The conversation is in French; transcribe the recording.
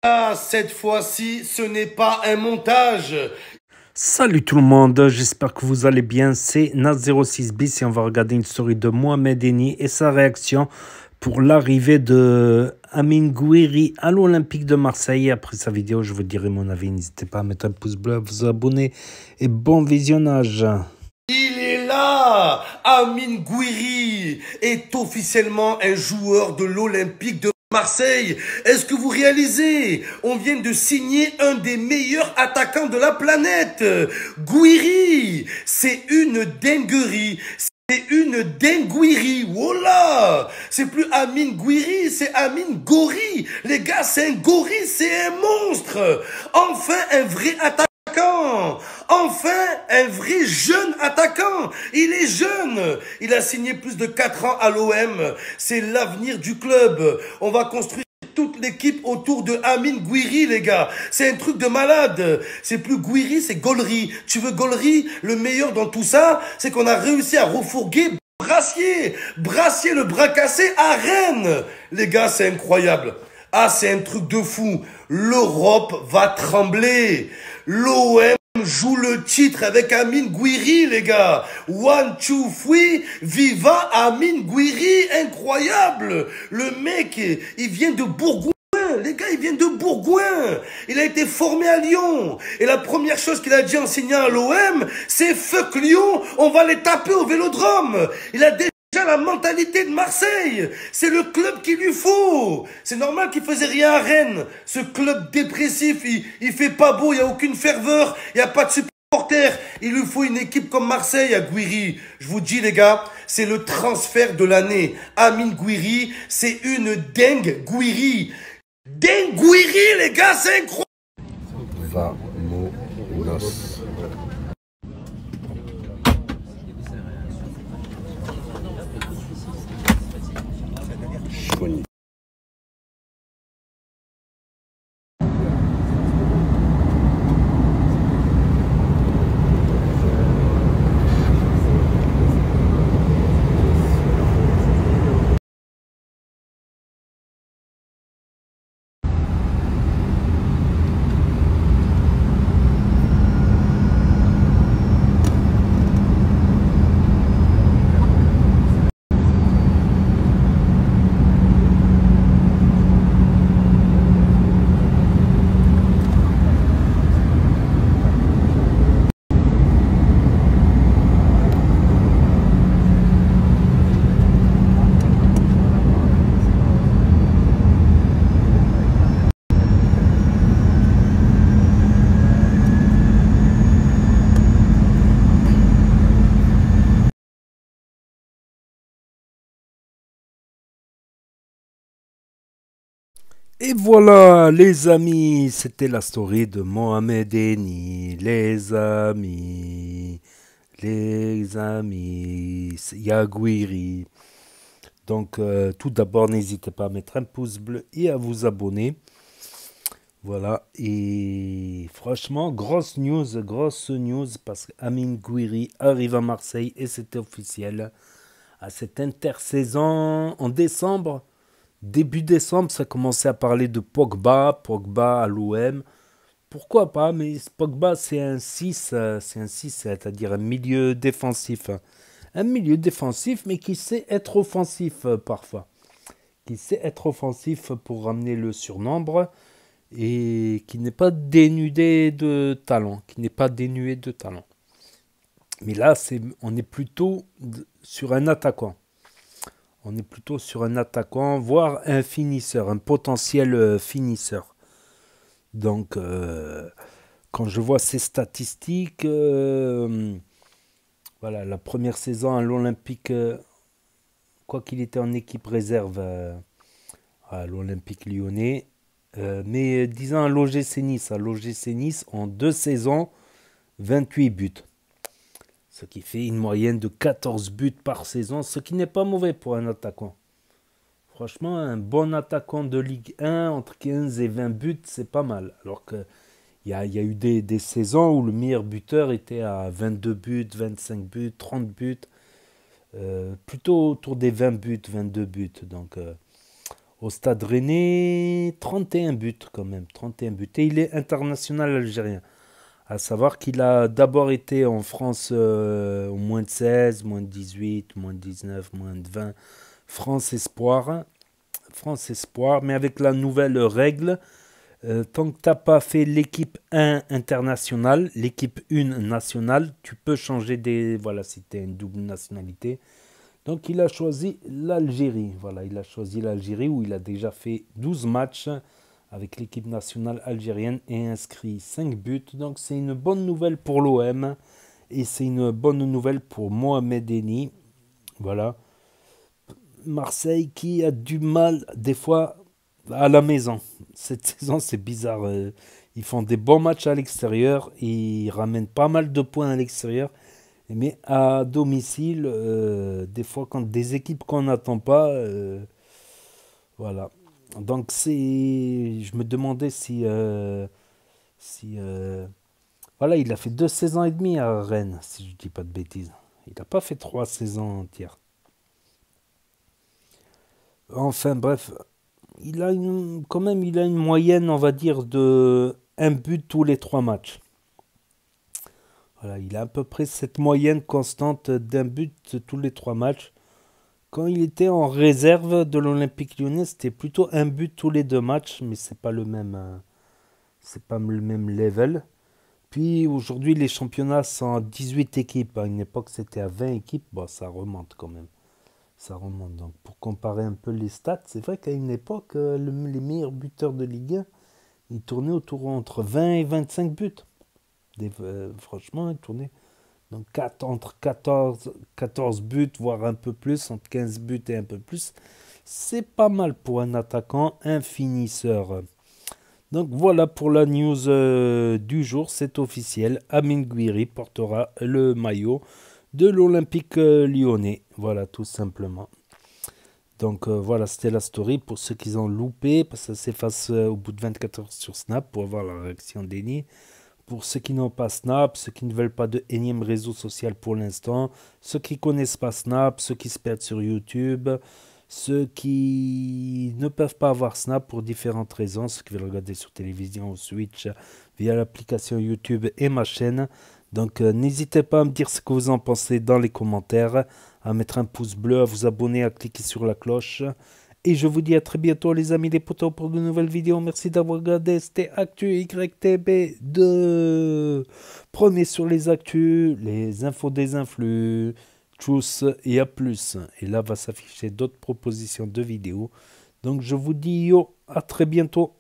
Ah, cette fois-ci, ce n'est pas un montage. Salut tout le monde, j'espère que vous allez bien. C'est Naz06 bis et on va regarder une story de Mohamed Eni et sa réaction pour l'arrivée de Amine Gouiri à l'Olympique de Marseille. Après sa vidéo, je vous dirai mon avis. N'hésitez pas à mettre un pouce bleu, à vous abonner et bon visionnage. Il est là. Amine Gouiri est officiellement un joueur de l'Olympique de Marseille. Est-ce que vous réalisez? On vient de signer un des meilleurs attaquants de la planète. Gouiri, c'est une dinguerie. C'est une dinguerie. Voilà. C'est plus Amine Gouiri, c'est Amine Gori. Les gars, c'est un gorille, c'est un monstre. Enfin, un vrai attaquant. Enfin, un vrai jeune attaquant. Il est jeune. Il a signé plus de 4 ans à l'OM. C'est l'avenir du club. On va construire toute l'équipe autour de Amine Gouiri, les gars. C'est un truc de malade. C'est plus Gouiri, c'est Gollery. Tu veux Gollery? Le meilleur dans tout ça, c'est qu'on a réussi à refourguer Brassier. Brassier, le bras cassé à Rennes. Les gars, c'est incroyable. Ah, c'est un truc de fou. L'Europe va trembler. L'OM joue le titre avec Amine Gouiri, les gars. One, two, three, viva Amine Gouiri, incroyable. Le mec, il vient de Bourgoin. Les gars, il vient de Bourgoin. Il a été formé à Lyon. Et la première chose qu'il a dit en signant à l'OM, c'est fuck Lyon, on va les taper au Vélodrome. Il a déjà la mentalité de Marseille. C'est le club qu'il lui faut. C'est normal qu'il faisait rien à Rennes. Ce club dépressif, il fait pas beau, il n'y a aucune ferveur, il n'y a pas de supporters. Il lui faut une équipe comme Marseille à Gouiri. Je vous dis les gars, c'est le transfert de l'année. Amine Gouiri, c'est une dingue Gouiri. Dingue Gouiri les gars, c'est incroyable. Vamonos. Chouani. Et voilà les amis, c'était la story de Mohamed Eni, les amis, Yagouiri. Donc tout d'abord n'hésitez pas à mettre un pouce bleu et à vous abonner. Voilà, et franchement, grosse news, parce qu'Amine Gouiri arrive à Marseille et c'était officiel. À cette intersaison en décembre. Début décembre, ça commençait à parler de Pogba à l'OM. Pourquoi pas, mais Pogba, c'est un 6, c'est-à-dire un milieu défensif. Un milieu défensif, mais qui sait être offensif parfois. Qui sait être offensif pour ramener le surnombre et qui n'est pas dénudé de talent. Mais là, on est plutôt sur un attaquant. Voire un finisseur, un potentiel finisseur. Donc, quand je vois ces statistiques, voilà, la première saison à l'Olympique, quoi qu'il était en équipe réserve à l'Olympique lyonnais, mais disons à l'OGC Nice, en 2 saisons, 28 buts. Ce qui fait une moyenne de 14 buts par saison, ce qui n'est pas mauvais pour un attaquant. Franchement, un bon attaquant de Ligue 1, entre 15 et 20 buts, c'est pas mal. Alors qu'il y a eu des saisons où le meilleur buteur était à 22 buts, 25 buts, 30 buts. Plutôt autour des 20 buts, 22 buts. Donc, Au Stade Rennais, 31 buts quand même, 31 buts. Et il est international algérien. À savoir qu'il a d'abord été en France au moins de 16, moins de 18, moins de 19, moins de 20. France Espoir. France Espoir, mais avec la nouvelle règle, tant que tu n'as pas fait l'équipe 1 internationale, l'équipe 1 nationale, tu peux changer des... Voilà, si tu as une double nationalité. Donc il a choisi l'Algérie. Voilà, il a choisi l'Algérie où il a déjà fait 12 matchs avec l'équipe nationale algérienne et inscrit 5 buts. Donc c'est une bonne nouvelle pour l'OM et c'est une bonne nouvelle pour Mohamed Eni. Voilà. Marseille qui a du mal des fois à la maison. Cette saison c'est bizarre. Ils font des bons matchs à l'extérieur et ils ramènent pas mal de points à l'extérieur. Mais à domicile, des fois, quand des équipes qu'on n'attend pas, voilà. Donc, je me demandais si voilà, il a fait 2 saisons et demie à Rennes, si je dis pas de bêtises. Il n'a pas fait 3 saisons entières. Enfin, bref, quand même, il a une moyenne, on va dire, de un but tous les 3 matchs. Voilà, il a à peu près cette moyenne constante d'un but tous les 3 matchs. Quand il était en réserve de l'Olympique Lyonnais, c'était plutôt un but tous les 2 matchs, mais c'est pas le même level. Puis aujourd'hui, les championnats sont à 18 équipes. À une époque, c'était à 20 équipes. Bon, ça remonte quand même. Ça remonte. Donc, pour comparer un peu les stats, c'est vrai qu'à une époque, les meilleurs buteurs de Ligue 1, ils tournaient autour entre 20 et 25 buts. Franchement, ils tournaient donc entre 14 buts, voire un peu plus, entre 15 buts et un peu plus. C'est pas mal pour un attaquant, un finisseur. Donc voilà pour la news du jour, c'est officiel. Amine Gouiri portera le maillot de l'Olympique lyonnais. Voilà, tout simplement. Donc voilà, c'était la story pour ceux qui ont loupé, parce que ça s'efface au bout de 24 heures sur Snap pour avoir la réaction d'Eni. Pour ceux qui n'ont pas Snap, ceux qui ne veulent pas de énième réseau social pour l'instant, ceux qui connaissent pas Snap, ceux qui se perdent sur YouTube, ceux qui ne peuvent pas avoir Snap pour différentes raisons, ceux qui veulent regarder sur télévision ou Switch via l'application YouTube et ma chaîne. Donc n'hésitez pas à me dire ce que vous en pensez dans les commentaires, à mettre un pouce bleu, à vous abonner, à cliquer sur la cloche. Et je vous dis à très bientôt les amis les potos pour de nouvelles vidéos. Merci d'avoir regardé. C'était Actu YTB2. Premier sur les actus, les infos des influx. Tchuss et à plus. Et là va s'afficher d'autres propositions de vidéos. Donc je vous dis yo, à très bientôt.